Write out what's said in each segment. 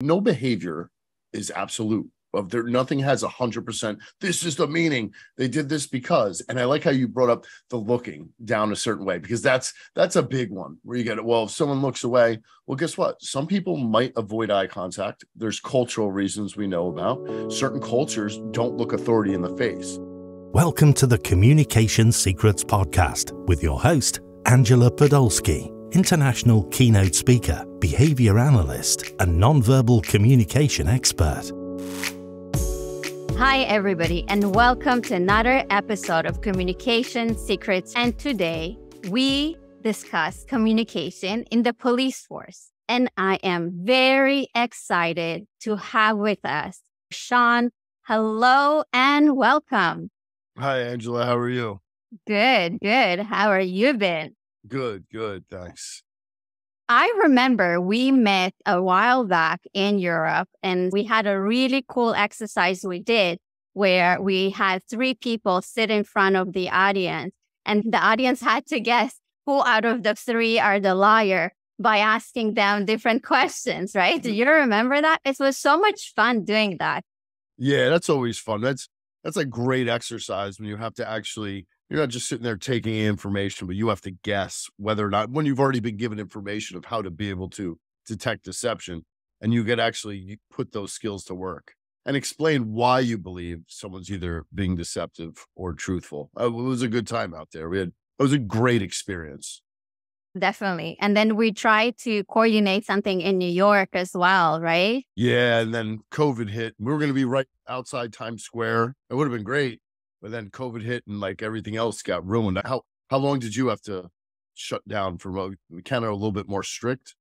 No behavior is absolute. Of there, nothing has 100%. This is the meaning. They did this because, and I like how you brought up the looking down a certain way, because that's a big one where you get it. Well, if someone looks away, well, guess what? Some people might avoid eye contact. There's cultural reasons we know about. Certain cultures don't look authority in the face. Welcome to the Communication Secrets Podcast with your host, Angela Podolsky, international keynote speaker, behavior analyst, and nonverbal communication expert. Hi, everybody, and welcome to another episode of Communication Secrets. And today we discuss communication in the police force. And I am very excited to have with us Sean. Hello and welcome. Hi, Angela. How are you? Good. How are you been? Good. Thanks. I remember we met a while back in Europe, and we had a really cool exercise we did where we had 3 people sit in front of the audience, and the audience had to guess who out of the 3 are the liar by asking them different questions, right? Do you remember that? It was so much fun doing that. Yeah, that's always fun. That's a great exercise when you have to actually, you're not just sitting there taking information, but you have to guess whether or not, when you've already been given information of how to be able to detect deception, and you get you put those skills to work and explain why you believe someone's either being deceptive or truthful. It was a good time out there. It was a great experience. Definitely. And then we tried to coordinate something in New York as well, right? Yeah. And then COVID hit. We were going to be right outside Times Square. It would have been great. But then COVID hit and everything else got ruined. How long did you have to shut down for Canada? A little bit more strict?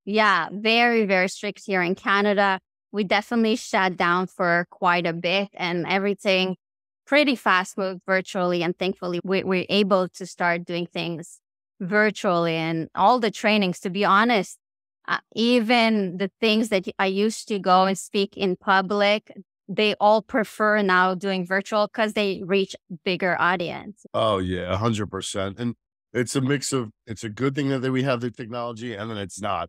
Yeah, very, very strict here in Canada. We definitely shut down for quite a bit, and everything pretty fast moved virtually. And thankfully, we're able to start doing things virtually, and all the trainings, to be honest, even the things that I used to go and speak in public, they all prefer now doing virtual because they reach bigger audience. Oh yeah, 100%. And it's a mix of, it's a good thing that we have the technology, and then it's not.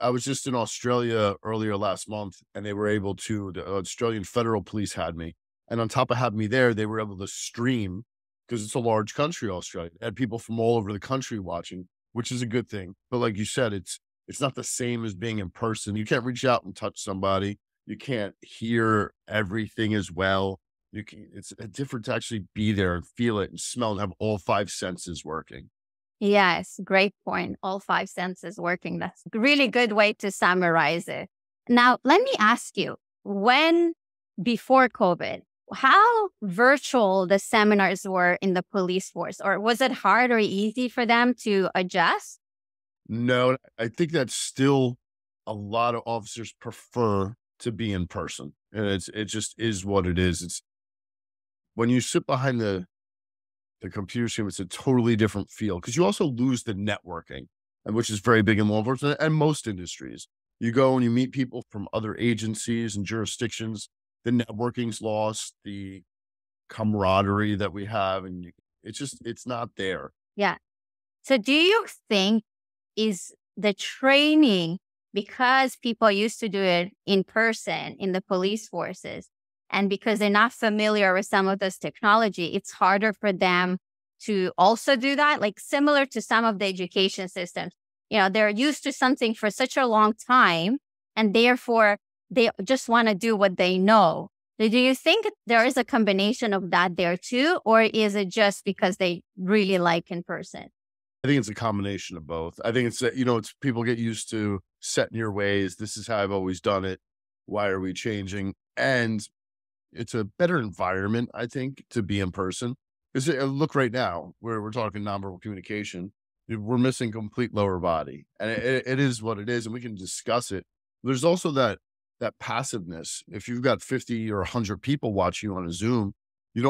I was just in Australia earlier last month, and they were able to, the Australian Federal Police had me. And on top of having me there, they were able to stream, because it's a large country, Australia. They had people from all over the country watching, which is a good thing. But like you said, it's not the same as being in person. You can't reach out and touch somebody. You can't hear everything as well. It's different to actually be there and feel it and smell and have all 5 senses working. Yes, great point. All 5 senses working. That's a really good way to summarize it. Now, let me ask you, before COVID, how virtual the seminars were in the police force, or was it hard or easy for them to adjust? No, I think that still a lot of officers prefer to be in person. And it just is what it is. It's when you sit behind the computer screen, it's a totally different feel, because you also lose the networking, and which is very big in law enforcement and most industries. You go and you meet people from other agencies and jurisdictions. The networking's lost, the camaraderie that we have, and it's not there. Yeah. So do you think is the training, because people used to do it in person in the police forces, and because they're not familiar with some of this technology, it's harder for them to also do that? Like similar to some of the education systems, they're used to something for such a long time, and therefore they just want to do what they know. So do you think there is a combination of that there too, or is it just because they really like in person? I think it's a combination of both. I think it's people get used to set in your ways. This is how I've always done it. Why are we changing? And it's a better environment, I think, to be in person. Because look right now, where we're talking nonverbal communication, we're missing complete lower body, and it is what it is, and we can discuss it. There's also that passiveness. If you've got 50 or 100 people watching you on a Zoom,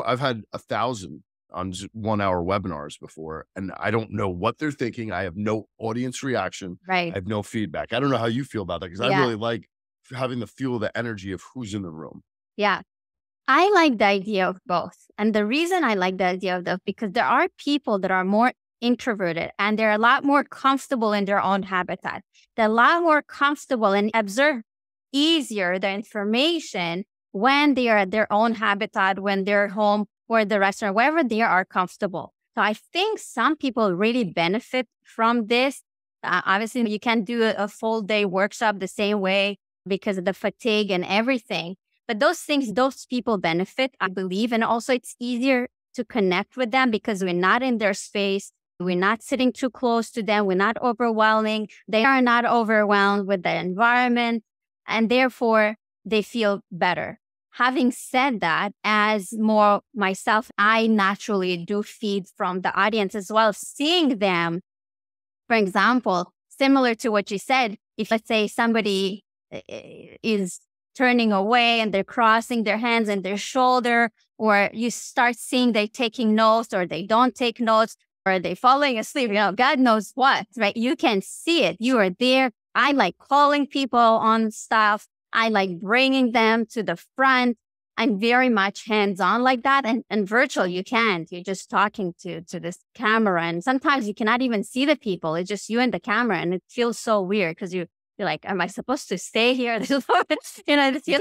I've had 1,000 on 1-hour webinars before, and I don't know what they're thinking. I have no audience reaction. Right. I have no feedback. I don't know how you feel about that, because I really like having the feel of the energy of who's in the room. Yeah. I like the idea of both. And the reason I like the idea of both, because there are people that are more introverted and they're a lot more comfortable in their own habitat. They're a lot more comfortable and observe easier the information when they are at their own habitat, when they're home or the restaurant, wherever they are comfortable. So I think some people really benefit from this. Obviously, you can't do a full day workshop the same way because of the fatigue and everything. But those things, those people benefit, I believe. And also it's easier to connect with them because we're not in their space. We're not sitting too close to them. We're not overwhelming. They are not overwhelmed with the environment. And therefore, they feel better. Having said that, as more myself, I naturally do feed from the audience as well, seeing them. For example, similar to what you said, if let's say somebody is turning away and they're crossing their hands and their shoulder, or you start seeing they taking notes or they don't take notes or they falling asleep, God knows what, right? You can see it. You are there. I like calling people on stuff. I like bringing them to the front. I'm very much hands-on like that. And virtual, you can't. You're just talking to this camera. And sometimes you cannot even see the people. It's just you and the camera. And it feels so weird because you're like, am I supposed to stay here? It feels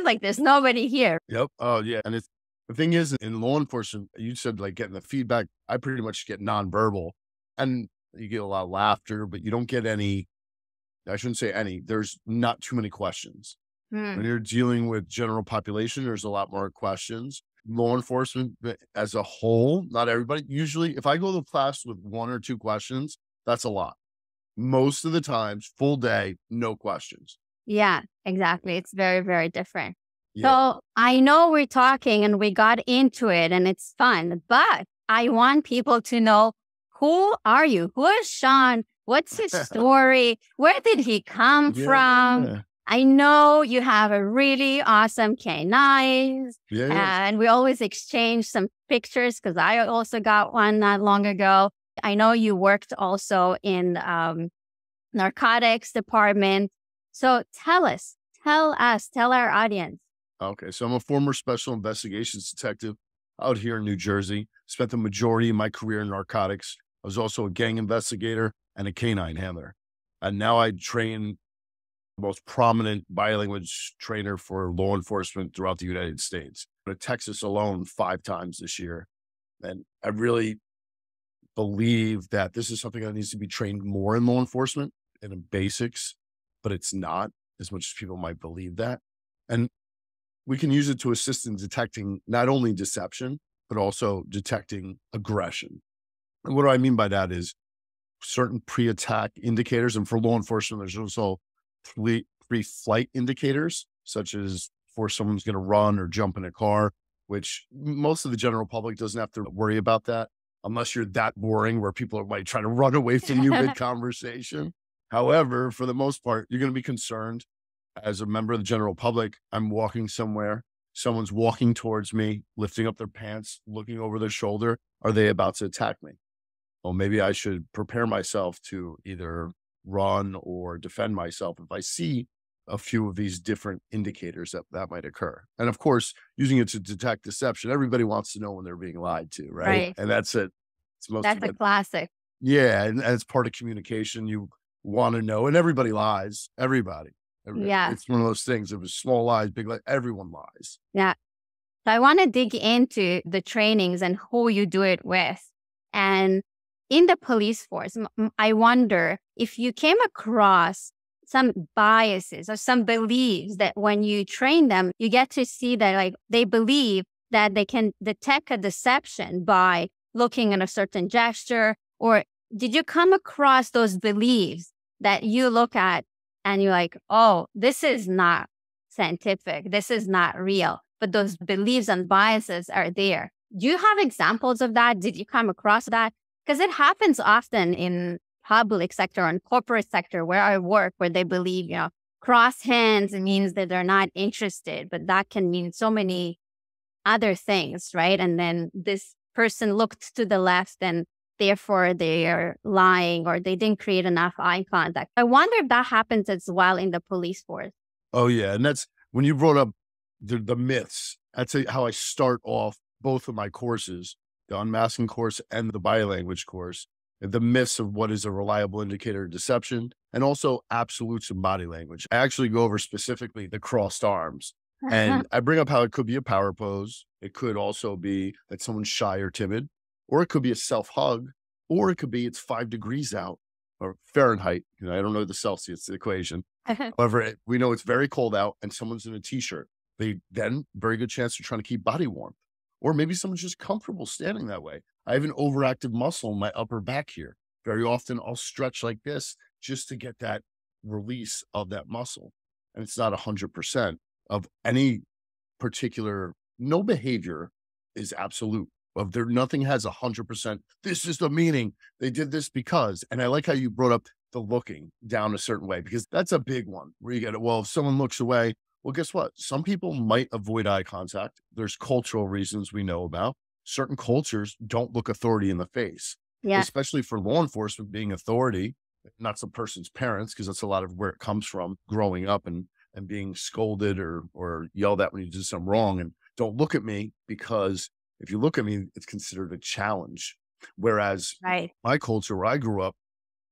like there's nobody here. Yep. Oh, yeah. And the thing is, in law enforcement, you said like getting the feedback. I pretty much get nonverbal. And you get a lot of laughter, but you don't get any, I shouldn't say any, there's not too many questions. When you're dealing with general population, there's a lot more questions. Law enforcement as a whole, not everybody. Usually, if I go to class with 1 or 2 questions, that's a lot. Most of the times, full day, no questions. Yeah, exactly. It's very, very different. Yeah. So I know we're talking and we got into it and it's fun, but I want people to know, who are you? Who is Sean? What's his story? Where did he come from? I know you have a really awesome canines, and we always exchange some pictures because I also got one not long ago. I know you worked also in narcotics department. So tell our audience. Okay, so I'm a former special investigations detective out here in New Jersey. Spent the majority of my career in narcotics. I was also a gang investigator and a canine handler. And now I train most prominent bilanguage trainer for law enforcement throughout the United States. To Texas alone 5 times this year. And I really believe that this is something that needs to be trained more in law enforcement in the basics, but it's not as much as people might believe that. And we can use it to assist in detecting not only deception, but also detecting aggression. And what do I mean by that is certain pre-attack indicators. And for law enforcement, there's also pre-flight indicators, such as before someone's going to run or jump in a car, which most of the general public doesn't have to worry about that unless you're that boring where people might try to run away from you mid-conversation. However, for the most part, you're going to be concerned as a member of the general public. I'm walking somewhere, someone's walking towards me, lifting up their pants, looking over their shoulder. Are they about to attack me? Well, maybe I should prepare myself to either run or defend myself if I see a few of these different indicators that might occur. And of course, using it to detect deception, everybody wants to know when they're being lied to, right? And that's it. That's a classic. Yeah. And as part of communication, you want to know, and everybody lies. Everybody. Yeah. It's one of those things. If it's small lies, big lies, everyone lies. Yeah. So I want to dig into the trainings and who you do it with. And in the police force, I wonder if you came across some biases or some beliefs that when you train them, you get to see that like they believe that they can detect a deception by looking at a certain gesture. Or did you come across those beliefs that you look at and you're like, oh, this is not scientific. This is not real. But those beliefs and biases are there. Do you have examples of that? Did you come across that? Because it happens often in public sector and corporate sector where I work, where they believe, cross hands means that they're not interested, but that can mean so many other things, right? And then this person looked to the left and therefore they are lying or they didn't create enough eye contact. I wonder if that happens as well in the police force. Oh, yeah. And that's when you brought up the myths. That's how I start off both of my courses, the unmasking course and the biolanguage course. the myths of what is a reliable indicator of deception, and also absolutes in body language. I actually go over specifically the crossed arms. And I bring up how it could be a power pose. It could also be that someone's shy or timid, or it could be a self-hug, or it could be it's 5 degrees out, or Fahrenheit. You know, I don't know the Celsius equation. However, we know it's very cold out and someone's in a t-shirt. Then very good chance they're trying to keep body warmth. Or maybe someone's just comfortable standing that way. I have an overactive muscle in my upper back here. Very often I'll stretch like this just to get that release of that muscle. And it's not 100% of any particular, no behavior is absolute. Of there, nothing has 100%. This is the meaning. They did this because, and I like how you brought up the looking down a certain way, because that's a big one where you get it. Well, if someone looks away, well, guess what? Some people might avoid eye contact. There's cultural reasons we know about. Certain cultures don't look authority in the face, especially for law enforcement being authority, not some person's parents, because that's a lot of where it comes from growing up and being scolded or yelled at when you do something wrong. And don't look at me, because if you look at me, it's considered a challenge. Whereas my culture where I grew up,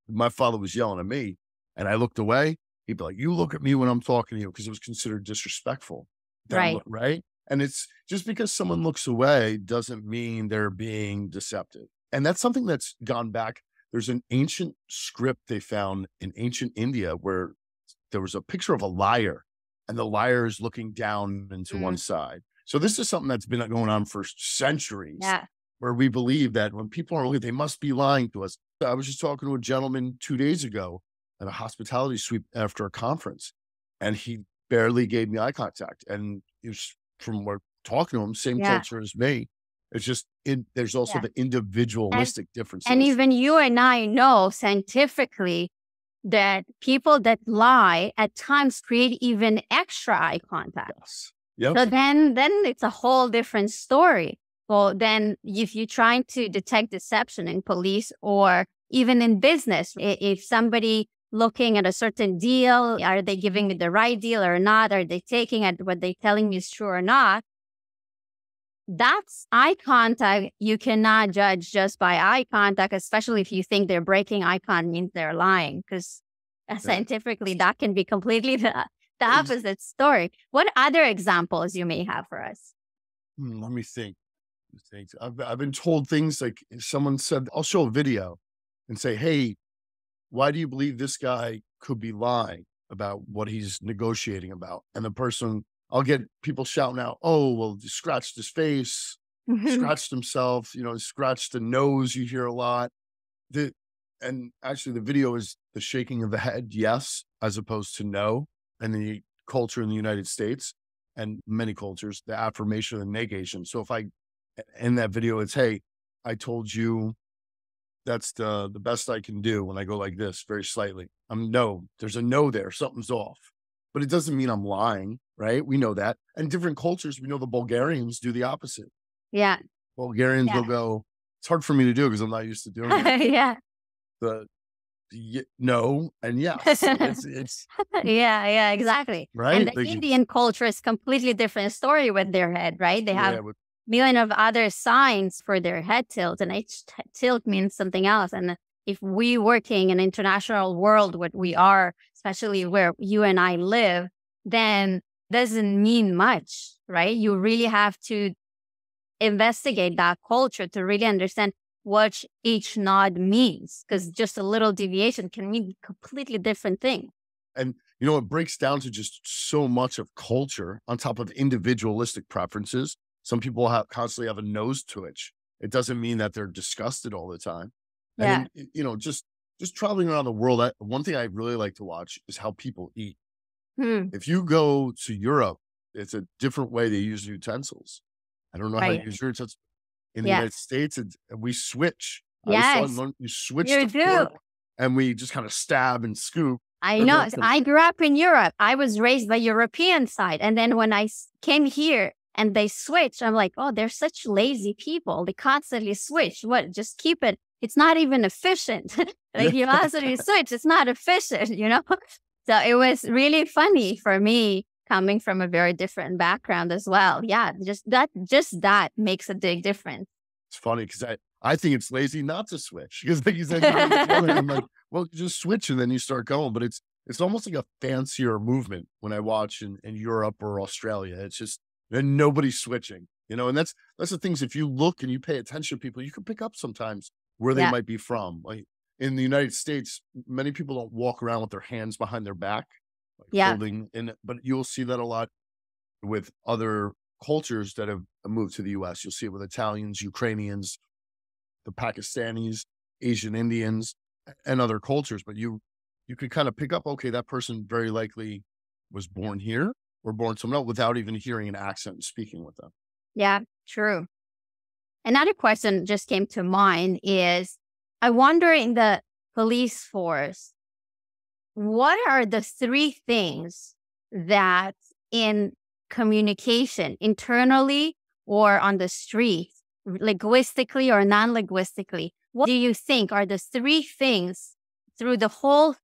my father was yelling at me and I looked away, he'd be like, you look at me when I'm talking to you, because it was considered disrespectful. Right. And it's just because someone looks away doesn't mean they're being deceptive. And that's something that's gone back. There's an ancient script they found in ancient India where there was a picture of a lyre and the lyre is looking down into one side. So this is something that's been going on for centuries, where we believe that when people are looking, they must be lying to us. I was just talking to a gentleman 2 days ago at a hospitality suite after a conference, and he barely gave me eye contact. And it was, from what talking to him, same culture as me. It's just, there's also the individualistic differences. And even you and I know scientifically that people that lie at times create even extra eye contact. Yep. So then it's a whole different story. Well, then if you're trying to detect deception in police or even in business, if somebody looking at a certain deal, are they giving me the right deal or not? Are they taking it, what they're telling me is true or not? That's eye contact. You cannot judge just by eye contact, especially if you think they're breaking eye contact means they're lying, because scientifically that can be completely the opposite story. What other examples you may have for us? Let me think. I've been told things like, if someone said, I'll show a video and say, hey, why do you believe this guy could be lying about what he's negotiating about? And the person, I'll get people shouting out, oh, well, he scratched his face, scratched himself, scratched the nose. You hear a lot. And actually the video is the shaking of the head, yes, as opposed to no. And the culture in the United States and many cultures, the affirmation and negation. So if I, in that video, it's, hey, I told you that's the best I can do, when I go like this, very slightly. No, there's a no there, something's off. But it doesn't mean I'm lying, right? We know that. And different cultures, we know the Bulgarians do the opposite. Yeah. Bulgarians will go, it's hard for me to do because I'm not used to doing it. No and yes. It's yeah, exactly. Right. And the Indian culture is completely different story with their head, right? They have million of other signs for their head tilt, and each tilt means something else. And if we working in an international world, what we are, especially where you and I live, then doesn't mean much, right? You really have to investigate that culture to really understand what each nod means, because just a little deviation can mean a completely different thing. And, it breaks down to just so much of culture on top of individualistic preferences. Some people constantly have a nose twitch. It doesn't mean that they're disgusted all the time. Yeah. And, just traveling around the world, one thing I really like to watch is how people eat. If you go to Europe, it's a different way they use utensils. I don't know how you use your utensils. In the United States, we switch. Yes. You switch the fork, and we just kind of stab and scoop. I know. I grew up in Europe. I was raised by European side. And then when I came here and they switch, I'm like, oh, they're such lazy people. They constantly switch. What? Just keep it. It's not even efficient. Like you constantly switch. It's not efficient, So it was really funny for me, coming from a very different background as well. Yeah, just that makes a big difference. It's funny because I think it's lazy not to switch because like you said, I'm like, well, just switch and then you start going. But it's almost like a fancier movement when I watch in Europe or Australia. It's just, and nobody's switching, and that's the things. If you look and you pay attention to people, you can pick up sometimes where they Yeah. might be from. Like in the United States, many people don't walk around with their hands behind their back, like Yeah. holding in, but you'll see that a lot with other cultures that have moved to the US. You'll see it with Italians, Ukrainians, the Pakistanis, Asian Indians, and other cultures. But you could kind of pick up, okay, that person very likely was born here or born somewhere else without even hearing an accent and speaking with them. Yeah, true. Another question just came to mind is, I wonder in the police force, what are the 3 things that in communication internally or on the street, linguistically or non-linguistically, what do you think are the 3 things through the whole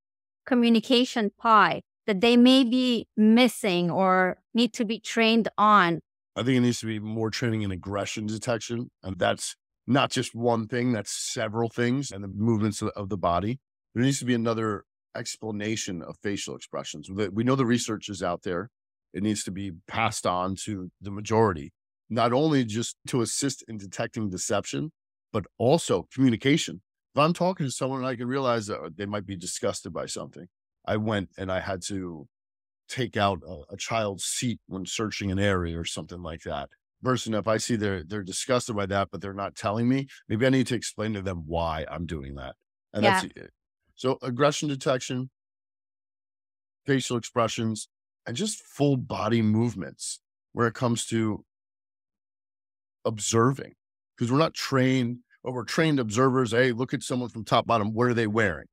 communication pie that they may be missing or need to be trained on? I think it needs to be more training in aggression detection. And that's not just one thing, that's several things and the movements of the body. There needs to be another explanation of facial expressions. We know the research is out there. It needs to be passed on to the majority, not only just to assist in detecting deception, but also communication. If I'm talking to someone and I can realize that they might be disgusted by something, I went and I had to take out a child's seat when searching an area or something like that. Versus if I see they're disgusted by that, but they're not telling me, maybe I need to explain to them why I'm doing that. And Yeah. that's it. So aggression detection, facial expressions, and just full body movements where it comes to observing. Because we're not trained, or we're trained observers. Hey, look at someone from top bottom. What are they wearing?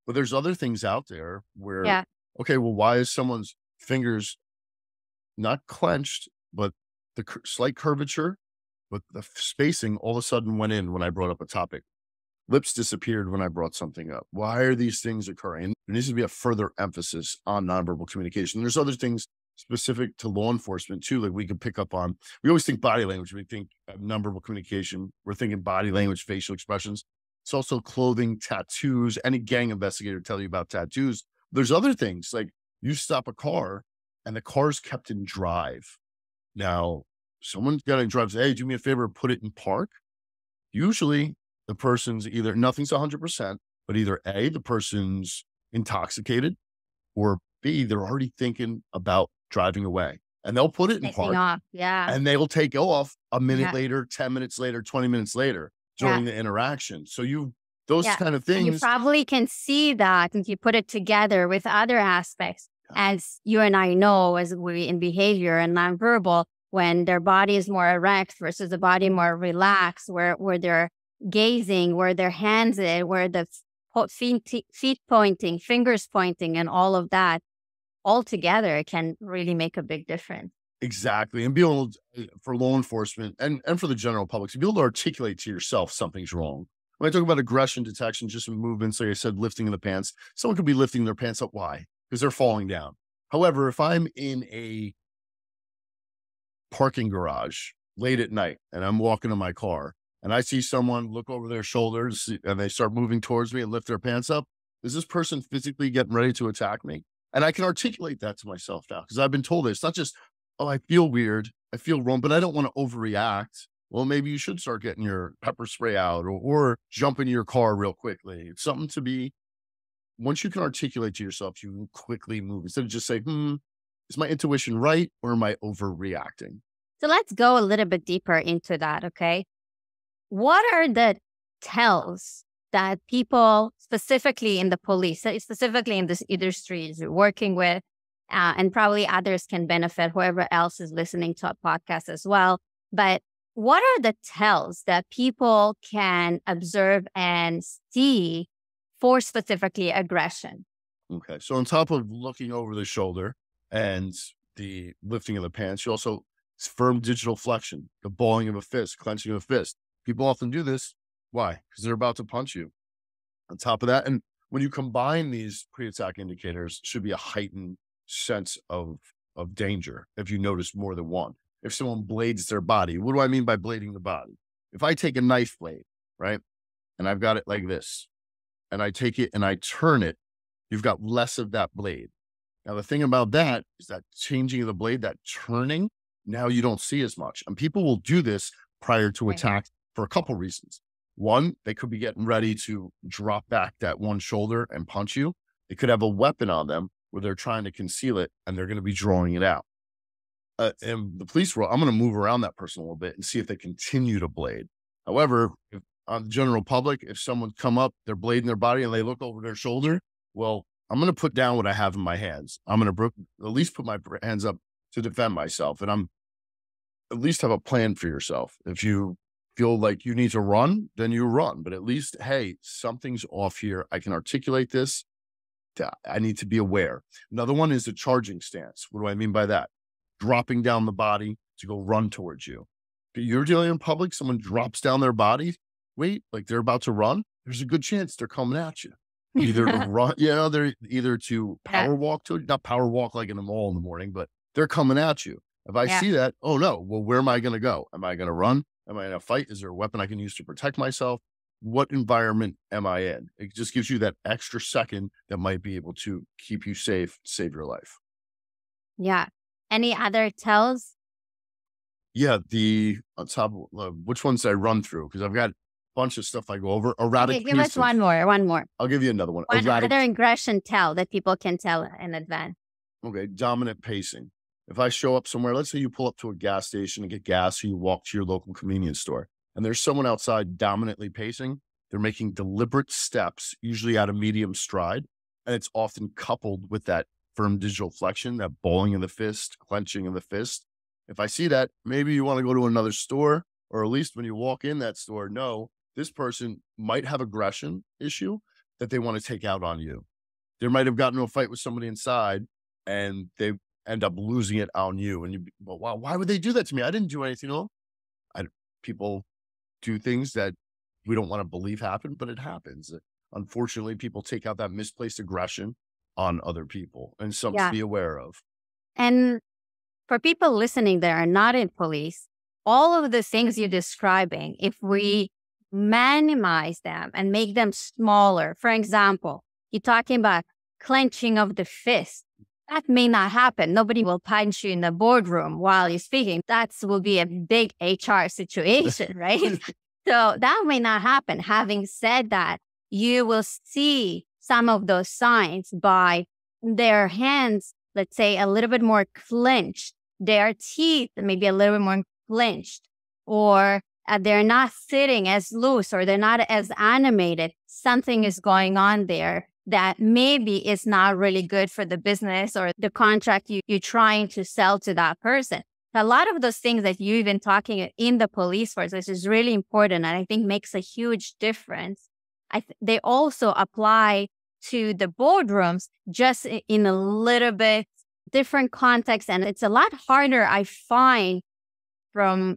But there's other things out there where, Yeah. okay, well, why is someone's fingers not clenched, but the slight curvature, but the spacing all of a sudden went in when I brought up a topic. Lips disappeared when I brought something up. Why are these things occurring? There needs to be a further emphasis on nonverbal communication. There's other things specific to law enforcement too, like we could pick up on. We always think body language. We think nonverbal communication. We're thinking body language, facial expressions. It's also clothing, tattoos. Any gang investigator tell you about tattoos. There's other things like you stop a car and the car's kept in drive. Now, someone's got to drive, say, hey, do me a favor, put it in park. Usually the person's either, nothing's 100%, but either A, the person's intoxicated, or B, they're already thinking about driving away. And they'll put it in Taking park off. Yeah. and they will take off a minute Yeah. later, 10 minutes later, 20 minutes later during the interaction. So those Yeah. kind of And you things. probably can see that if you put it together with other aspects, as you and I know, as we in behavior and nonverbal, when their body is more erect versus the body more relaxed, where they're gazing, where their hands are, where the feet pointing, fingers pointing, and all of that all together can really make a big difference. Exactly. And be able to, for law enforcement and for the general public, to be able to articulate to yourself something's wrong. When I talk about aggression detection, just movements, like I said, lifting in the pants, someone could be lifting their pants up. Why? Because they're falling down. However, if I'm in a parking garage late at night and I'm walking in my car and I see someone look over their shoulders and they start moving towards me and lift their pants up, is this person physically getting ready to attack me? And I can articulate that to myself now because I've been told it. It's not just, oh, I feel weird, I feel wrong, but I don't want to overreact. Well, maybe you should start getting your pepper spray out or jump into your car real quickly. It's something to be, once you can articulate to yourself, you can quickly move instead of just say, is my intuition right or am I overreacting? So let's go a little bit deeper into that, okay? What are the tells that people, specifically in the police, specifically in this industry you're working with, and probably others can benefit, whoever else is listening to a podcast as well, but what are the tells that people can observe and see for specifically aggression? Okay. So on top of looking over the shoulder and the lifting of the pants, you also firm digital flexion, the balling of a fist, clenching of a fist. People often do this. Why? Because they're about to punch you. On top of that, and when you combine these pre-attack indicators, should be a heightened sense of danger if you notice more than one. If someone blades their body, what do I mean by blading the body? If I take a knife blade right? And I've got it like this, and I take it and I turn it, you've got less of that blade. Now, the thing about that is that changing of the blade, that turning, now you don't see as much. And people will do this prior to Right. attack for a couple reasons. One, they could be getting ready to drop back that one shoulder and punch you. They could have a weapon on them where they're trying to conceal it and they're going to be drawing it out. In the police world, I'm going to move around that person a little bit and see if they continue to blade. However, if on the general public, if someone come up, they're blading their body and they look over their shoulder, well, I'm going to put down what I have in my hands. I'm going to at least put my hands up to defend myself. And I'm at least have a plan for yourself. If you feel like you need to run, then you run. But at least, hey, something's off here. I can articulate this. I need to be aware. Another one is the charging stance. What do I mean by that? Dropping down the body to go run towards you. If you're dealing in public, someone drops down their body, wait, like they're about to run, there's a good chance they're coming at you. Either to run, they're either to power walk to, not power walk like in the mall in the morning, but they're coming at you. If I see that, oh no, well, where am I going to go? Am I going to run? Am I going to fight? Is there a weapon I can use to protect myself? What environment am I in? It just gives you that extra second that might be able to keep you safe, save your life. Yeah. Any other tells? Yeah, on top of which ones did I run through? Because I've got a bunch of stuff I go over. Erratic Okay, give us pacing. one more. I'll give you another one. One Erratic. other aggression tell that people can tell in advance. Okay, dominant pacing. If I show up somewhere, let's say you pull up to a gas station and get gas, or you walk to your local convenience store, and there's someone outside dominantly pacing, they're making deliberate steps, usually at a medium stride, and it's often coupled with that firm digital flexion, that balling of the fist, clenching of the fist. If I see that, maybe you want to go to another store, or at least when you walk in that store, know this person might have aggression issue that they want to take out on you. They might have gotten into a fight with somebody inside and they end up losing it on you. And well, wow, why would they do that to me? I didn't do anything wrong. People do things that we don't want to believe happen, but it happens. Unfortunately, people take out that misplaced aggression on other people, and something to be aware of. And for people listening that are not in police, all of the things you're describing, if we minimize them and make them smaller, for example, you're talking about clenching of the fist. That may not happen. Nobody will punch you in the boardroom while you're speaking. That will be a big HR situation, right? So that may not happen. Having said that, you will see some of those signs by their hands, let's say, a little bit more clenched, their teeth maybe a little bit more clenched, or they're not sitting as loose, or they're not as animated. Something is going on there that maybe is not really good for the business or the contract you're trying to sell to that person. A lot of those things that you've been talking in the police force, which is really important and I think makes a huge difference. They also apply to the boardrooms, just in a little bit different context. And it's a lot harder, I find, from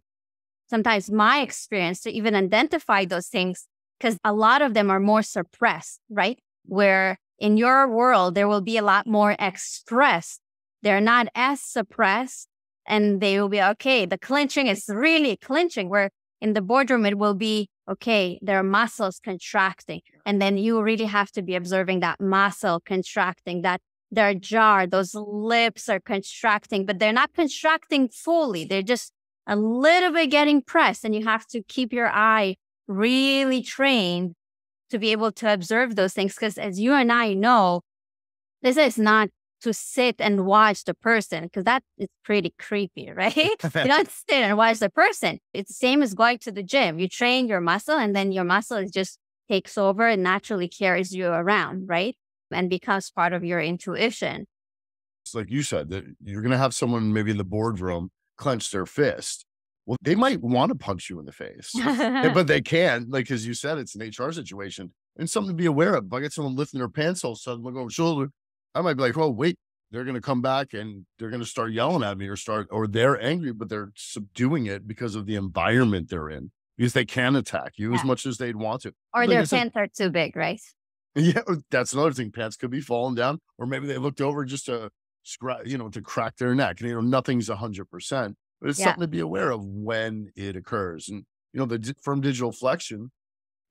sometimes my experience to even identify those things, because a lot of them are more suppressed, right? Where in your world, there will be a lot more expressed. They're not as suppressed, and they will be, okay, the clenching is really clenching, where in the boardroom, it will be, okay, their muscles contracting. And then you really have to be observing that muscle contracting, that their jaw, those lips are contracting, but they're not contracting fully. They're just a little bit getting pressed. And you have to keep your eye really trained to be able to observe those things. Because as you and I know, this is not to sit and watch the person, because that is pretty creepy, right? You don't sit and watch the person. It's the same as going to the gym. You train your muscle, and then your muscle just takes over and naturally carries you around, right? And becomes part of your intuition. It's like you said, that you're going to have someone maybe in the boardroom clench their fist. Well, they might want to punch you in the face, but they can't. Like, as you said, it's an HR situation and something to be aware of. If I get someone lifting their pants all of a sudden, look over the shoulder, I might be like, oh, wait, they're going to come back and they're going to start yelling at me, or they're angry, but they're subduing it because of the environment they're in, because they can attack you as much as they'd want to. Or their pants are too big, right? Yeah, that's another thing. Pants could be falling down, or maybe they looked over just to to crack their neck. And, nothing's 100%, but it's something to be aware of when it occurs. And, the firm digital flexion,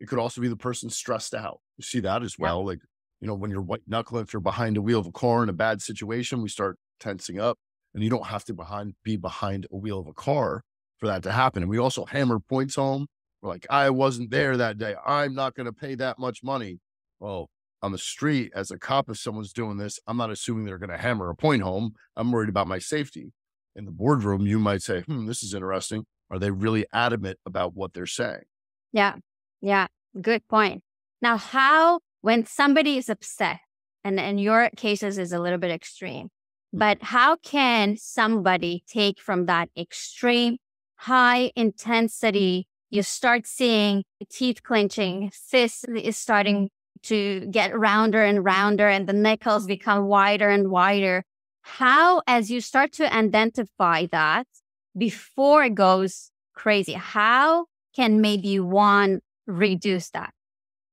It could also be the person stressed out. You see that as Yeah. well. Like, when you're white knuckling, if you're behind a wheel of a car in a bad situation, we start tensing up, and you don't have to be behind a wheel of a car for that to happen. And we also hammer points home. We're like, I wasn't there that day. I'm not going to pay that much money. Well, on the street, as a cop, if someone's doing this, I'm not assuming they're going to hammer a point home. I'm worried about my safety. In the boardroom, you might say, this is interesting. Are they really adamant about what they're saying? Yeah. Yeah. Good point. Now, when somebody is upset, and in your cases is a little bit extreme, but how can somebody take from that extreme high intensity, you start seeing teeth clenching, fist is starting to get rounder and rounder, and the knuckles become wider and wider. How, as you start to identify that before it goes crazy, how can maybe one reduce that?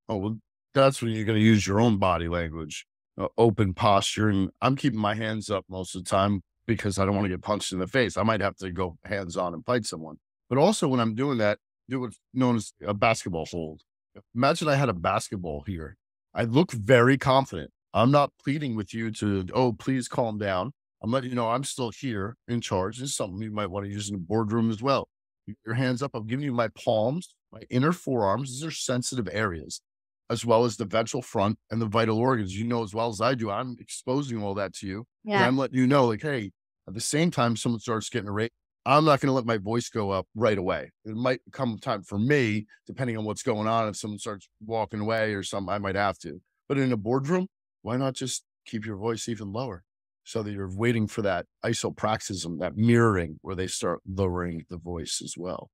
Oh, well, that's when you're going to use your own body language, open posture. And I'm keeping my hands up most of the time because I don't want to get punched in the face. I might have to go hands on and fight someone. But also when I'm doing that, do what's known as a basketball hold. Imagine I had a basketball here. I look very confident. I'm not pleading with you to, please calm down. I'm letting you know I'm still here in charge. This is something you might want to use in the boardroom as well. Your hands up. I'm giving you my palms, my inner forearms. These are sensitive areas, as well as the ventral front and the vital organs. You know as well as I do, I'm exposing all that to you. And I'm letting you know, like, hey, at the same time someone starts getting irate, I'm not going to let my voice go up right away. It might come time for me, depending on what's going on. If someone starts walking away or something, I might have to. But in a boardroom, why not just keep your voice even lower so that you're waiting for that isopraxism, that mirroring, where they start lowering the voice as well.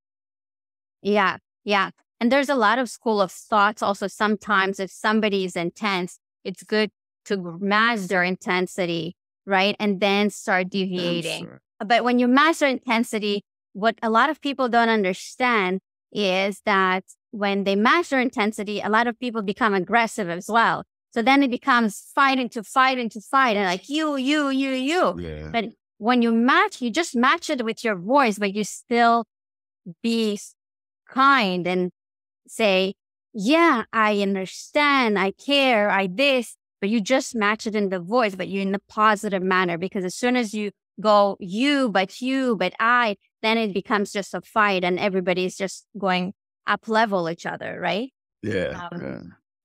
Yeah. Yeah. And there's a lot of school of thoughts also. Sometimes if somebody is intense, it's good to match their intensity, right? And then start deviating. But when you match their intensity, what a lot of people don't understand is that when they match their intensity, a lot of people become aggressive as well. So then it becomes fighting to fight, and like you. Yeah. But when you just match it with your voice, but you still be kind and say, yeah, I understand, I care, this, but you just match it in the voice, but you're in a positive manner. Because as soon as you go, you, but I, then it becomes just a fight and everybody's just going up level each other, right? Yeah.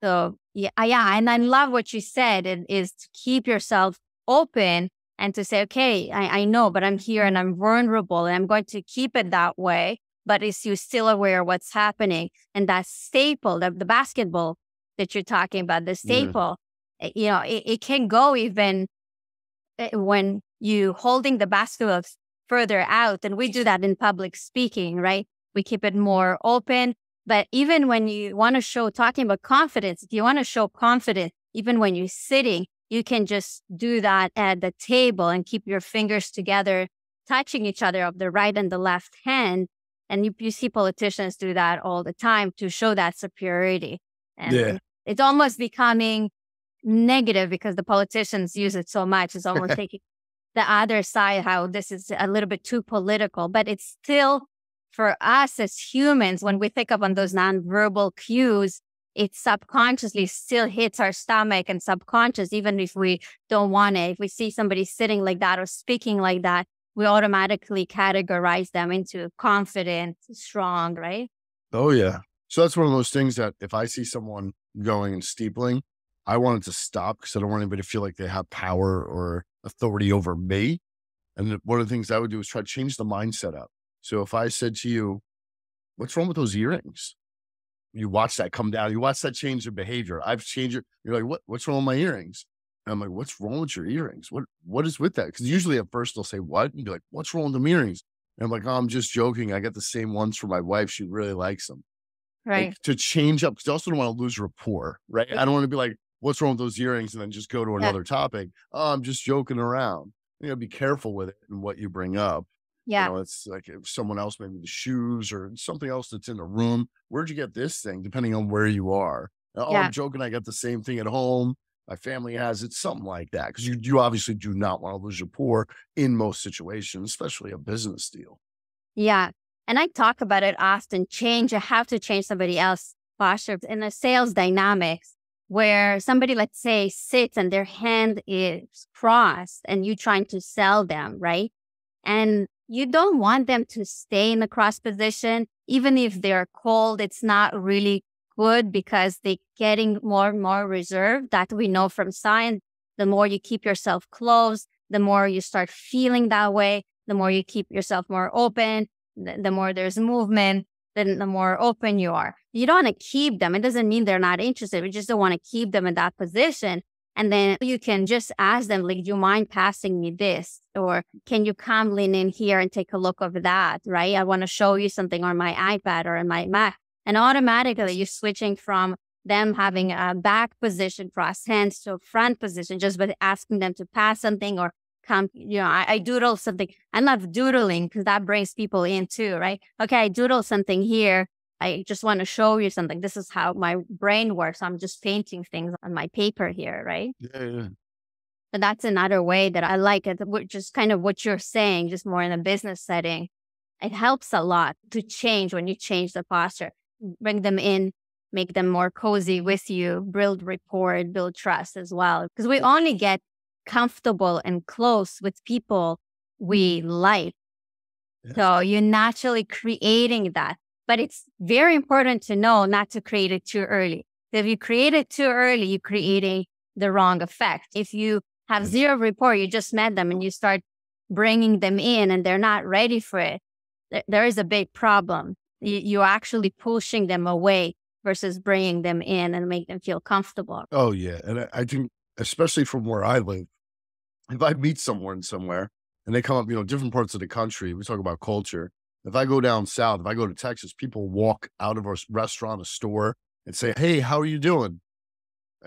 So yeah. And I love what you said. It is to keep yourself open and to say, okay, I know, but I'm here and I'm vulnerable and I'm going to keep it that way. But is you still aware of what's happening? And that staple, the basketball that you're talking about, the staple, it can go even when you holding the basketball further out. And we do that in public speaking, right? We keep it more open. But even when you want to talking about confidence, if you want to show confidence, even when you're sitting, you can just do that at the table and keep your fingers together, touching each other of the right and the left hand. And you see politicians do that all the time to show that superiority. And it's almost becoming negative because the politicians use it so much. It's almost taking the other side, how this is a little bit too political. But it's still, for us as humans, when we pick up on those nonverbal cues, it subconsciously still hits our stomach and subconscious, even if we don't want it. If we see somebody sitting like that or speaking like that, we automatically categorize them into confident, strong, right? Oh, yeah. So that's one of those things that if I see someone going and steepling, I want it to stop because I don't want anybody to feel like they have power or authority over me. And one of the things I would do is try to change the mindset up. So if I said to you, what's wrong with those earrings? You watch that come down. You watch that change their behavior. I've changed it. You're like, what's wrong with my earrings? And I'm like, what's wrong with your earrings? What is with that? Because usually at first they'll say, what? And be like, what's wrong with them earrings? And I'm like, oh, I'm just joking. I got the same ones for my wife. She really likes them. Right. Like, to change up, because I also don't want to lose rapport, right? I don't want to be like, what's wrong with those earrings? And then just go to another topic. Oh, I'm just joking around. Be careful with it and what you bring up. Yeah. It's like if someone else, maybe the shoes or something else that's in the room. Where'd you get this thing? Depending on where you are. Oh, I'm joking. I got the same thing at home. My family has it, something like that. Because you obviously do not want to lose rapport in most situations, especially a business deal. Yeah. And I talk about it often. I have to change somebody else posture in a sales dynamics where somebody, let's say, sits and their hand is crossed and you trying to sell them, right? And you don't want them to stay in the cross position. Even if they're cold, it's not really good because they're getting more and more reserved. That we know from science. The more you keep yourself closed, the more you start feeling that way. The more you keep yourself more open, the more there's movement, then the more open you are. You don't want to keep them. It doesn't mean they're not interested. We just don't want to keep them in that position. And then you can just ask them, like, do you mind passing me this? Or can you come lean in here and take a look over that, right? I want to show you something on my iPad or on my Mac. And automatically you're switching from them having a back position, cross hands, to a front position, just by asking them to pass something or come, I doodle something. I love doodling because that brings people in too, right? Okay, I doodle something here. I just want to show you something. This is how my brain works. I'm just painting things on my paper here, right? Yeah. But that's another way that I like it, which is kind of what you're saying, just more in a business setting. It helps a lot to change when you change the posture. Bring them in, make them more cozy with you, build rapport, build trust as well. Because we only get comfortable and close with people we like. Yes. So you're naturally creating that. But it's very important to know not to create it too early. If you create it too early, you're creating the wrong effect. If you have zero rapport, you just met them and you start bringing them in and they're not ready for it, there is a big problem. You're actually pushing them away versus bringing them in and make them feel comfortable. Oh, yeah. And I think, especially from where I live, if I meet someone somewhere and they come up, different parts of the country, we talk about culture. If I go down south, if I go to Texas, people walk out of a restaurant, a store, and say, "Hey, how are you doing?"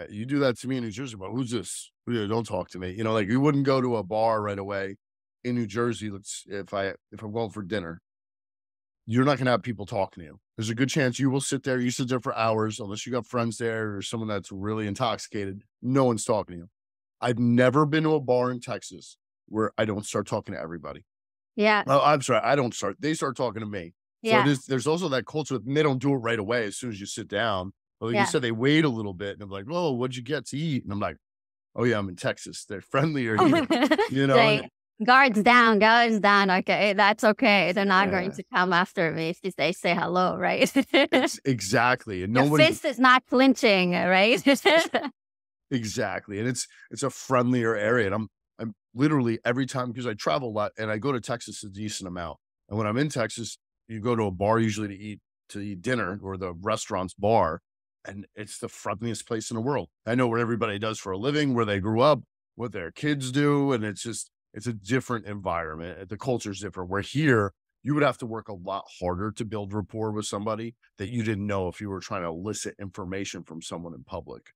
You do that to me in New Jersey, but who's this? Don't talk to me. Like you wouldn't go to a bar right away in New Jersey. If I'm going for dinner, you're not going to have people talking to you. There's a good chance you will sit there. You sit there for hours, unless you got friends there or someone that's really intoxicated. No one's talking to you. I've never been to a bar in Texas where I don't start talking to everybody. Yeah. Oh, I'm sorry. I don't start. They start talking to me. Yeah. So there's also that culture. And they don't do it right away as soon as you sit down. But like you said, they wait a little bit. And I'm like, "Oh, what'd you get to eat?" And I'm like, "Oh, yeah, I'm in Texas. They're friendlier here." Like, guards down. Okay, that's okay. They're not going to come after me if they say hello, right? Exactly. And Your fist is not flinching, right? Exactly. And it's a friendlier area. And I'm literally every time, because I travel a lot and I go to Texas a decent amount. And when I'm in Texas, you go to a bar usually to eat dinner, or the restaurant's bar, and it's the friendliest place in the world. I know what everybody does for a living, where they grew up, what their kids do, and it's a different environment. The culture's different. Where here, you would have to work a lot harder to build rapport with somebody that you didn't know if you were trying to elicit information from someone in public.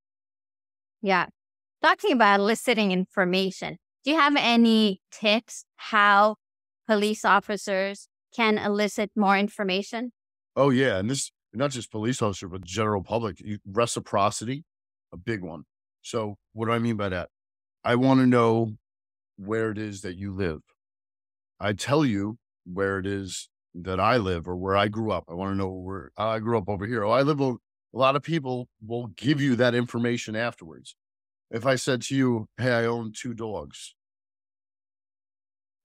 Yeah. Talking about eliciting information, do you have any tips how police officers can elicit more information? Oh, yeah. And this, not just police officer, but general public, reciprocity, a big one. So what do I mean by that? I want to know where it is that you live. I tell you where it is that I live or where I grew up. I want to know where I grew up over here. Oh, I live a lot of people will give you that information afterwards. If I said to you, "Hey, I own 2 dogs."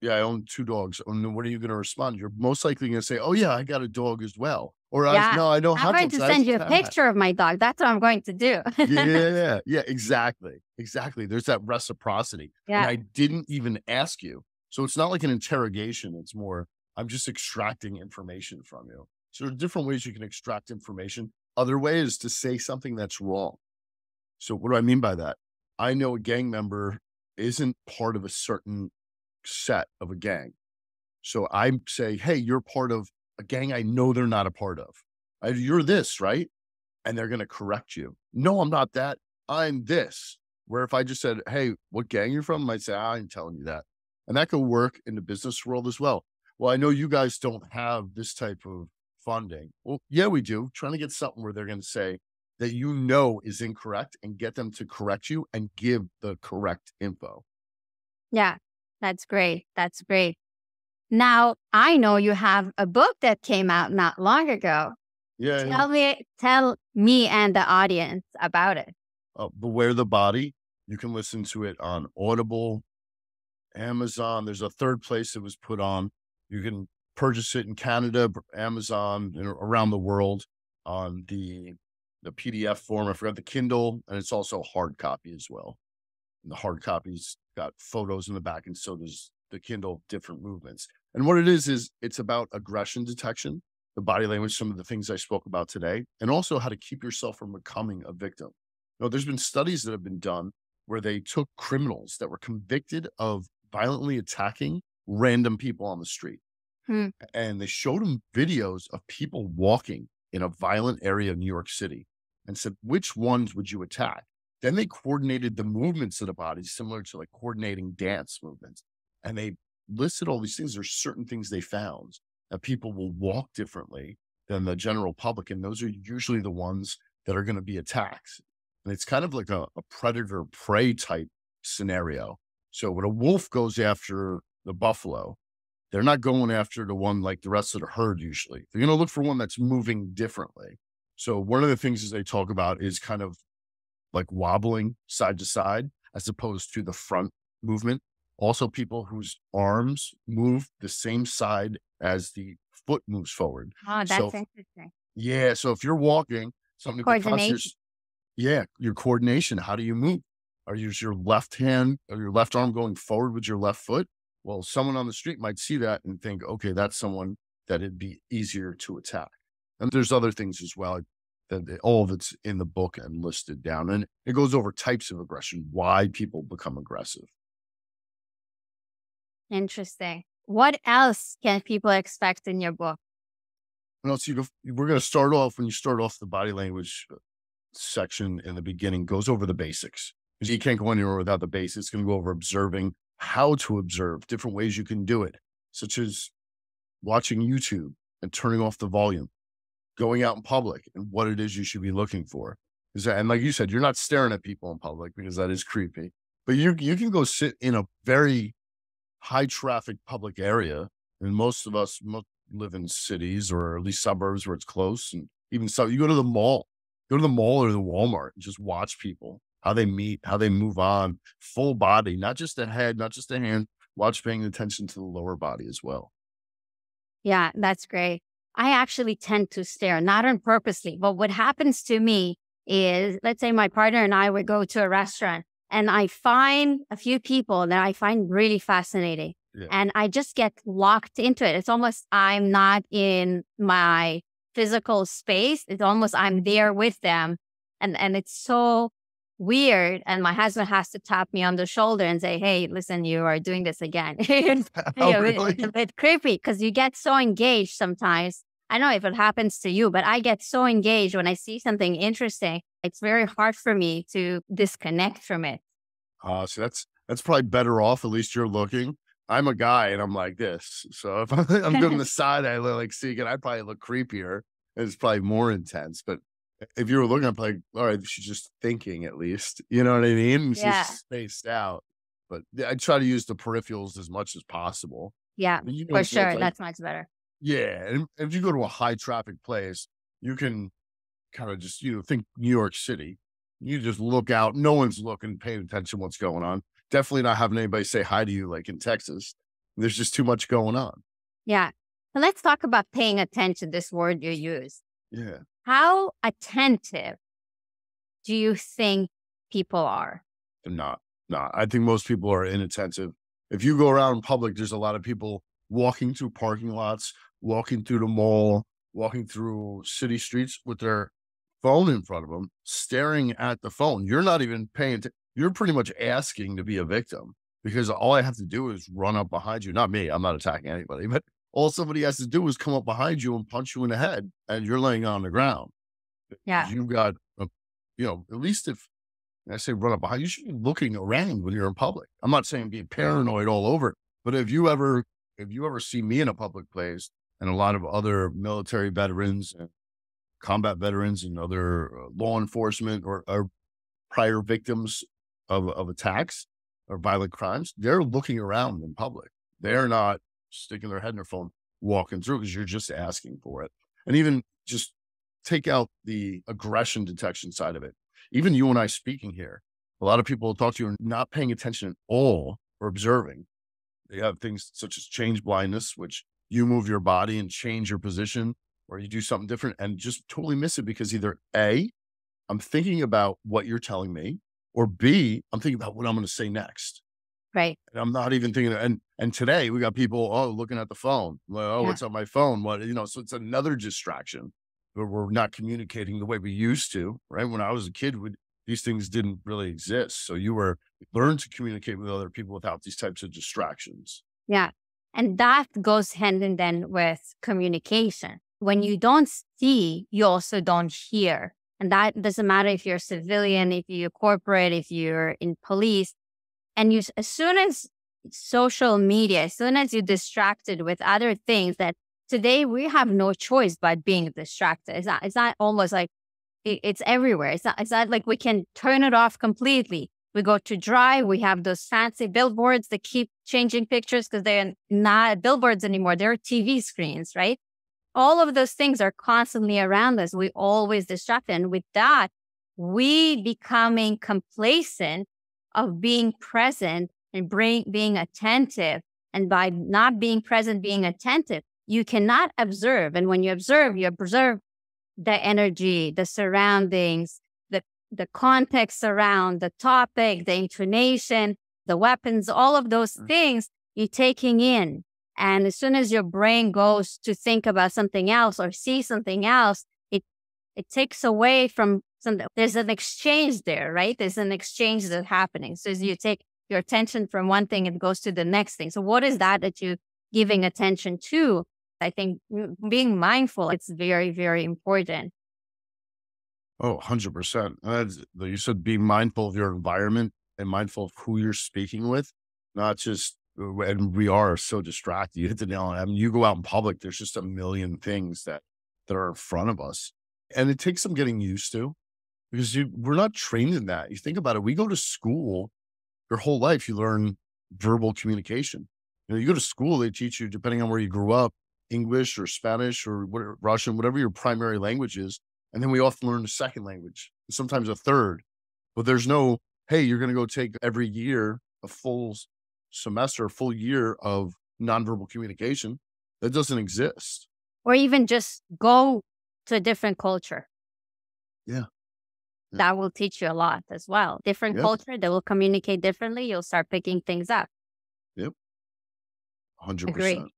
Yeah, I own 2 dogs. And then what are you going to respond? You're most likely going to say, "Oh, yeah, I got a dog as well." Or no, I don't have I'm going to send you a picture of my dog. That's what I'm going to do. Yeah, exactly. There's that reciprocity. Yeah. And I didn't even ask you. So it's not like an interrogation. It's more, I'm just extracting information from you. So there are different ways you can extract information. Other way is to say something that's wrong. So what do I mean by that? I know a gang member isn't part of a certain set of a gang. So I say, "Hey, you're part of a gang I know they're not a part of. You're this, right?" And they're going to correct you. "No, I'm not that. I'm this." Where if I just said, "Hey, what gang you're from?" I might say, "I ain't telling you that." And that could work in the business world as well. "Well, I know you guys don't have this type of funding." Well, yeah, we do. Trying to get something where they're going to say that is incorrect and get them to correct you and give the correct info. Yeah, that's great. That's great. Now, I know you have a book that came out not long ago. Yeah. Yeah. Tell me and the audience about it. Beware the Body. You can listen to it on Audible, Amazon. There's a third place it was put on. You can purchase it in Canada, Amazon, and around the world on the PDF form. I forgot the Kindle, and it's also hard copy as well. And the hard copy's got photos in the back, and so does the Kindle, different movements. And what it is it's about aggression detection, the body language, some of the things I spoke about today, and also how to keep yourself from becoming a victim. There's been studies that have been done where they took criminals that were convicted of violently attacking random people on the street. And they showed them videos of people walking in a violent area of New York City and said, which ones would you attack? Then they coordinated the movements of the body, similar to like coordinating dance movements. And they listed all these things. There's certain things they found that people will walk differently than the general public. And those are usually the ones that are going to be attacked. And it's kind of like a predator prey type scenario. So when a wolf goes after the buffalo, they're not going after the one like the rest of the herd usually. They're going to look for one that's moving differently. So one of the things that they talk about is kind of like wobbling side to side as opposed to the front movement. Also, people whose arms move the same side as the foot moves forward. Oh, that's interesting. Yeah. So if you're walking, something coordination. Your coordination. How do you move? Is your left hand or your left arm going forward with your left foot? Well, someone on the street might see that and think, okay, that's someone that it'd be easier to attack. And there's other things as well that all of it's in the book and listed down. And it goes over types of aggression, why people become aggressive. Interesting. What else can people expect in your book? So we're going to start off, when you start off the body language section in the beginning, goes over the basics. Because you can't go anywhere without the basics. It's going to go over observing, how to observe, different ways you can do it, such as watching YouTube and turning off the volume, going out in public and what it is you should be looking for. And like you said, you're not staring at people in public because that is creepy, but you can go sit in a very high traffic public area. And most of us live in cities or at least suburbs where it's close. And even so, you go to the mall or the Walmart and just watch people, how they meet, how they move on, full body, not just the head, not just the hand, watch paying attention to the lower body as well. Yeah, that's great. I actually tend to stare, not on purposely, but what happens to me is, let's say my partner and I would go to a restaurant and I find a few people that I find really fascinating. Yeah. And I just get locked into it. It's almost I'm not in my physical space. It's almost I'm there with them. And it's so weird. And my husband has to tap me on the shoulder and say, hey, listen, you are doing this again. Really? It's a bit creepy because you get so engaged sometimes. I don't know if it happens to you, but I get so engaged when I see something interesting. It's very hard for me to disconnect from it. So that's probably better off. At least you're looking. I'm a guy and I'm like this. So if I'm doing the side eye, like seeing it, I'd probably look creepier. It's probably more intense. But if you were looking, I'm like, all right, she's just thinking at least. You know what I mean? Yeah. She's spaced out. But I try to use the peripherals as much as possible. Yeah, for sure. Like, that's much better. Yeah. And if you go to a high traffic place, you can kind of just, think New York City. You just look out. No one's looking, paying attention to what's going on. Definitely not having anybody say hi to you like in Texas. There's just too much going on. Yeah. So let's talk about paying attention, this word you use. Yeah. How attentive do you think people are? Not. I think most people are inattentive. If you go around in public, there's a lot of people walking through parking lots, walking through the mall, walking through city streets with their phone in front of them, staring at the phone. You're not even paying attention. You're pretty much asking to be a victim because all I have to do is run up behind you. Not me. I'm not attacking anybody, but all somebody has to do is come up behind you and punch you in the head and you're laying on the ground. Yeah. You've got, at least if I say run up behind you, should be looking around when you're in public. I'm not saying be paranoid all over, but if you ever see me in a public place and a lot of other military veterans and combat veterans and other law enforcement or prior victims of attacks or violent crimes, they're looking around in public. They're not sticking their head in their phone, walking through because you're just asking for it. And even just take out the aggression detection side of it. Even you and I speaking here, a lot of people will talk to you and not paying attention at all or observing. They have things such as change blindness, which you move your body and change your position, or you do something different and just totally miss it because either A, I'm thinking about what you're telling me, or B, I'm thinking about what I'm going to say next. Right. And I'm not even thinking, and today we got people, looking at the phone. Like, Yeah. what's on my phone? What, so it's another distraction where we're not communicating the way we used to, right? When I was a kid, these things didn't really exist. So you learn to communicate with other people without these types of distractions. Yeah. And that goes hand in hand with communication. When you don't see, you also don't hear. And that doesn't matter if you're a civilian, if you're corporate, if you're in police. And as soon as social media, as soon as you're distracted with other things, that today we have no choice but being distracted. It's not almost like it's everywhere. It's not like we can turn it off completely. We go to drive, we have those fancy billboards that keep changing pictures because they're not billboards anymore. They're TV screens, right? All of those things are constantly around us. We always distracted. And with that, we becoming complacent of being present and being attentive. And by not being present, being attentive, you cannot observe. And when you observe the energy, the surroundings, the context around the topic, the intonation, the weapons, all of those things you're taking in. And as soon as your brain goes to think about something else or see something else, it takes away from something. There's an exchange there, right? There's an exchange that's happening. So as you take your attention from one thing, it goes to the next thing. So what is that you're giving attention to? I think being mindful, it's very, very important. Oh, 100%. You said be mindful of your environment and mindful of who you're speaking with, not just, and we are so distracted. You hit the nail on it. I mean, you go out in public, there's just a million things that are in front of us. And it takes some getting used to because we're not trained in that. You think about it, we go to school, your whole life, you learn verbal communication. You go to school, they teach you, depending on where you grew up, English or Spanish or Russian, whatever your primary language is. And then we often learn a second language, sometimes a third. But there's no, hey, you're going to go take every year a full semester, a full year of nonverbal communication. That doesn't exist. Or even just go to a different culture. Yeah. That will teach you a lot as well. Different culture, they will communicate differently. You'll start picking things up. Yep. 100%.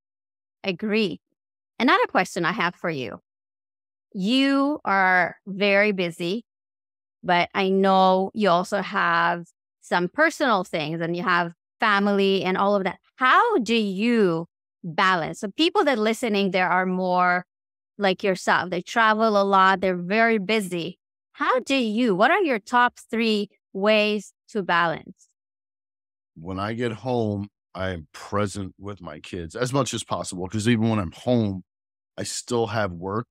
Agree. Another question I have for you. You are very busy, but I know you also have some personal things and you have family and all of that. How do you balance? So people that are listening, there are more like yourself. They travel a lot. They're very busy. What are your top 3 ways to balance? When I get home, I am present with my kids as much as possible because even when I'm home, I still have work.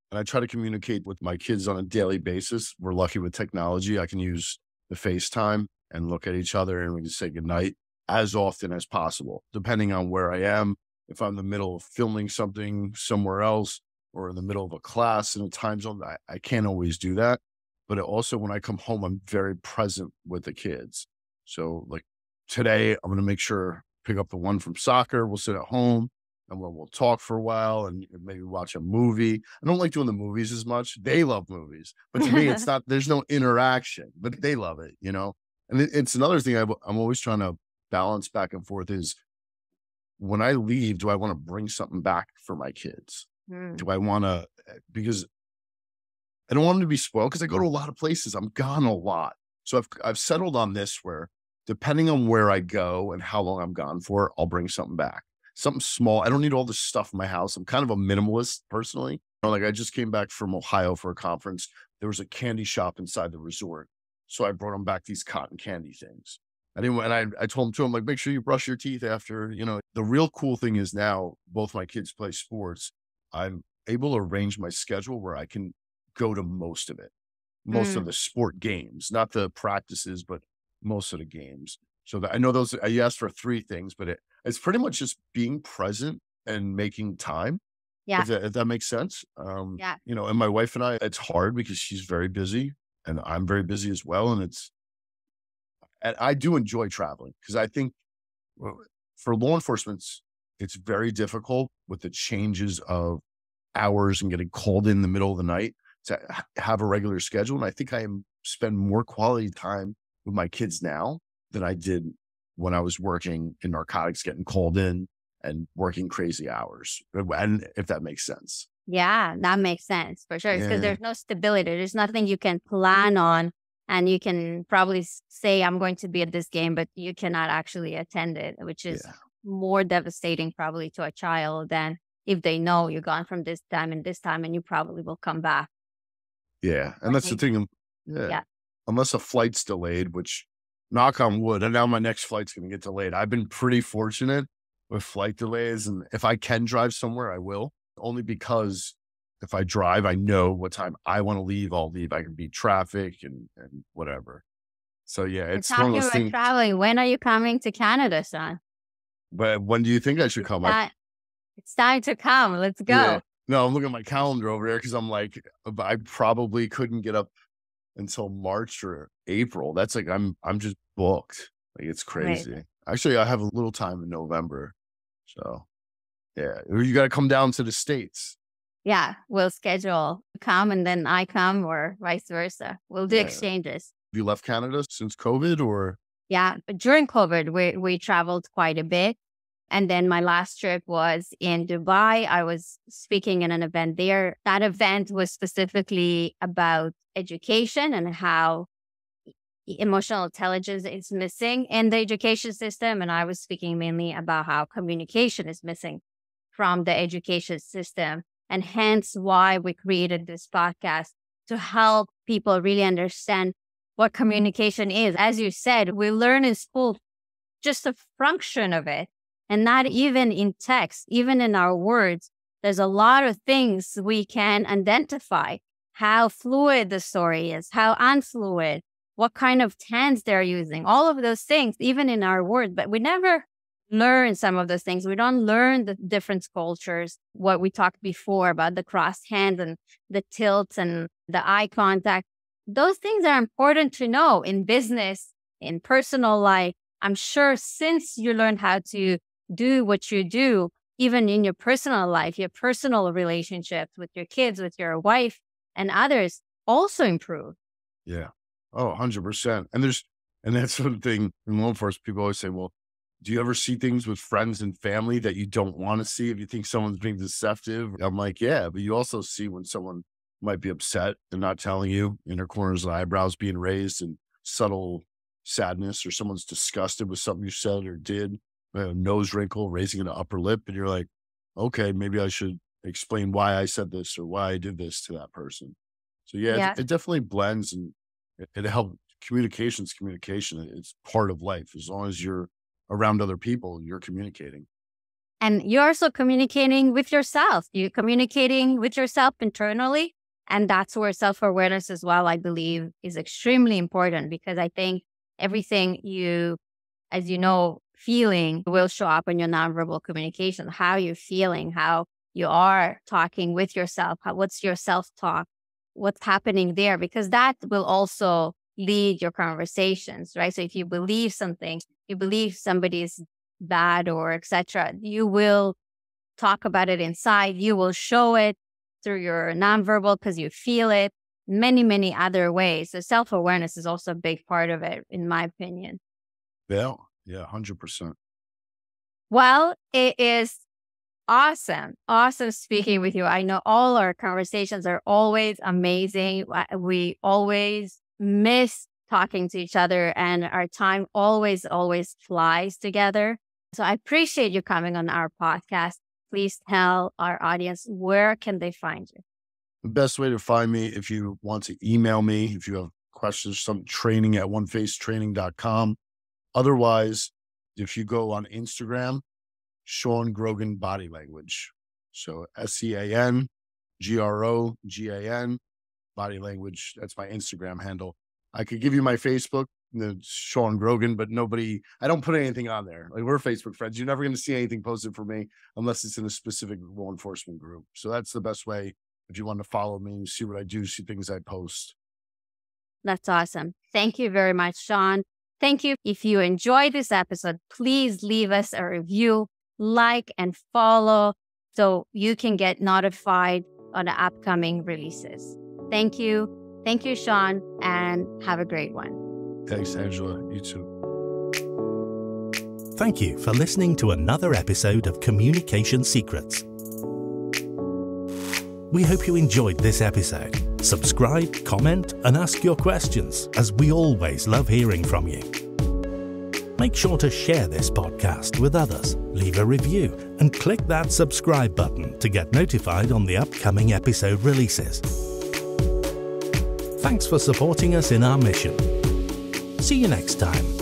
And I try to communicate with my kids on a daily basis. We're lucky with technology. I can use the FaceTime and look at each other and we can say goodnight as often as possible, depending on where I am. If I'm in the middle of filming something somewhere else or in the middle of a class in a time zone, I can't always do that. But also when I come home, I'm very present with the kids. So like today, I'm going to make sure pick up the one from soccer. We'll sit at home. And we'll talk for a while and maybe watch a movie. I don't like doing the movies as much. They love movies. But to me, it's not, there's no interaction, but they love it, And it's another thing I'm always trying to balance back and forth is when I leave, do I want to bring something back for my kids? Do I want to, because I don't want them to be spoiled because I go to a lot of places. I'm gone a lot. So I've settled on this where depending on where I go and how long I'm gone for, I'll bring something back. Something small. I don't need all this stuff in my house. I'm kind of a minimalist personally. Like I just came back from Ohio for a conference. There was a candy shop inside the resort. So I brought them back these cotton candy things. I told them to them, like, make sure you brush your teeth after, the real cool thing is now both my kids play sports. I'm able to arrange my schedule where I can go to most of it, most of the sport games, not the practices, but most of the games. So I know you asked for 3 things, but it's pretty much just being present and making time. Yeah. If that makes sense. Yeah. And my wife and I, it's hard because she's very busy and I'm very busy as well. And I do enjoy traveling because I think well, for law enforcement, it's very difficult with the changes of hours and getting called in the middle of the night to have a regular schedule. And I think spend more quality time with my kids now than I did when I was working in narcotics, getting called in and working crazy hours. And if that makes sense. Yeah, that makes sense for sure. Because Yeah. there's no stability. There's nothing you can plan on. And you can probably say, I'm going to be at this game, but you cannot actually attend it, which is more devastating probably to a child than if they know you're gone from this time and you probably will come back. Yeah. And that's the thing. Yeah. Unless a flight's delayed, which knock on wood, and now my next flight's going to get delayed. I've been pretty fortunate with flight delays. And if I can drive somewhere, I will, only because if I drive, I know what time I want to leave. I'll leave. I can beat traffic and whatever. So yeah, it's one of Talking those about things. traveling, when are you coming to Canada, son? But when do you think I should come? It's time to come. Let's go. Yeah. No, I'm looking at my calendar over there because I'm like, I probably couldn't get up until March or April. That's like I'm just booked. Like it's crazy. Amazing. Actually, I have a little time in November. So yeah, you got to come down to the States. Yeah, we'll schedule come and then I come or vice versa. We'll do exchanges. Have you left Canada since COVID or? Yeah, but during COVID, we traveled quite a bit. And then my last trip was in Dubai. I was speaking in an event there. That event was specifically about education and how emotional intelligence is missing in the education system. And I was speaking mainly about how communication is missing from the education system. And hence why we created this podcast to help people really understand what communication is. As you said, we learn in school just a function of it. And not even in text, even in our words, there's a lot of things we can identify. How fluid the story is, how unfluid, what kind of tense they're using, all of those things, even in our words. But we never learn some of those things. We don't learn the different cultures, what we talked before about the crossed hands and the tilts and the eye contact. Those things are important to know in business, in personal life. I'm sure since you learned how to do what you do, even in your personal life, your personal relationships with your kids, with your wife and others also improve. Yeah. Oh, 100%. And that's one thing in law enforcement, people always say, well, do you ever see things with friends and family that you don't want to see if you think someone's being deceptive? I'm like, yeah, but you also see when someone might be upset and not telling you, inner corners of the eyebrows being raised and subtle sadness, or someone's disgusted with something you said or did, a nose wrinkle, raising an upper lip. And you're like, okay, maybe I should explain why I said this or why I did this to that person. So yeah. It definitely blends, and it helps. Communication's communication. It's part of life. As long as you're around other people, you're communicating. And you're also communicating with yourself. You're communicating with yourself internally. And that's where self-awareness as well, I believe, is extremely important, because I think everything you, as you know, feeling will show up in your nonverbal communication, how you're feeling, how you are talking with yourself, what's your self-talk, what's happening there, because that will also lead your conversations, right? So if you believe something, you believe somebody's bad or etc., you will talk about it inside. You will show it through your nonverbal because you feel it, many, many other ways. So self-awareness is also a big part of it, in my opinion. Yeah, 100%. Well, it is awesome speaking with you. I know all our conversations are always amazing. We always miss talking to each other, and our time always flies together. So I appreciate you coming on our podcast. Please tell our audience, where can they find you? The best way to find me, if you want to email me, if you have questions, some training at onefacetraining.com. Otherwise, if you go on Instagram, Sean Grogan Body Language. So SeanGrogan Body Language. That's my Instagram handle. I could give you my Facebook, Sean Grogan, but I don't put anything on there. Like, we're Facebook friends. You're never going to see anything posted for me unless it's in a specific law enforcement group. So that's the best way if you want to follow me, see what I do, see things I post. That's awesome. Thank you very much, Sean. Thank you. If you enjoyed this episode, please leave us a review, like, and follow so you can get notified on the upcoming releases. Thank you. Thank you, Sean, and have a great one. Thanks, Angela. You too. Thank you for listening to another episode of Communication Secrets. We hope you enjoyed this episode. Subscribe, comment, and ask your questions, as we always love hearing from you. Make sure to share this podcast with others, leave a review, and click that subscribe button to get notified on the upcoming episode releases. Thanks for supporting us in our mission. See you next time.